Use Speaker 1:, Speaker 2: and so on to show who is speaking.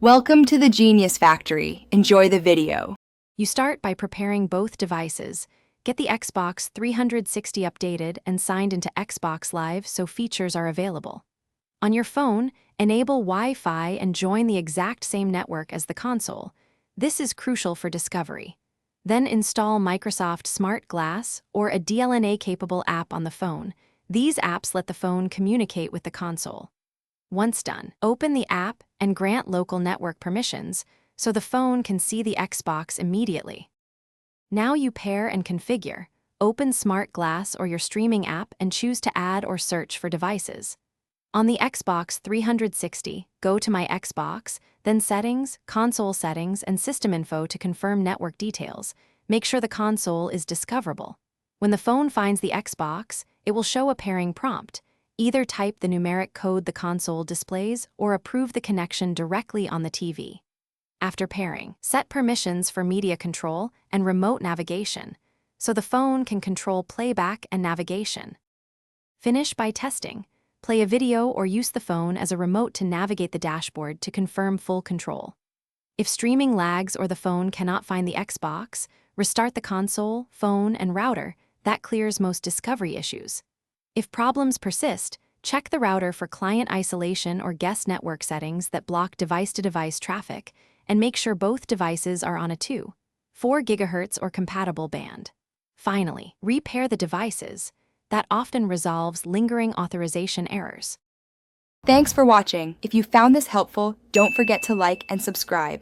Speaker 1: Welcome to the Genius Factory. Enjoy the video.
Speaker 2: You start by preparing both devices. Get the Xbox 360 updated and signed into Xbox Live so features are available. On your phone, enable Wi-Fi and join the exact same network as the console. This is crucial for discovery. Then install Microsoft Smart Glass or a DLNA-capable app on the phone. These apps let the phone communicate with the console. Once done, open the app and grant local network permissions so the phone can see the Xbox immediately. Now you pair and configure. Open Smart Glass or your streaming app and choose to add or search for devices. On the Xbox 360, go to My Xbox, then Settings, Console Settings, and System Info to confirm network details. Make sure the console is discoverable. When the phone finds the Xbox, it will show a pairing prompt. Either type the numeric code the console displays or approve the connection directly on the TV. After pairing, set permissions for media control and remote navigation, so the phone can control playback and navigation. Finish by testing. Play a video or use the phone as a remote to navigate the dashboard to confirm full control. If streaming lags or the phone cannot find the Xbox, restart the console, phone, and router. That clears most discovery issues. If problems persist, check the router for client isolation or guest network settings that block device-to-device traffic, and make sure both devices are on a 2.4 GHz or compatible band. Finally, repair the devices. That often resolves lingering authorization errors.
Speaker 1: Thanks for watching. If you found this helpful, don't forget to like and subscribe.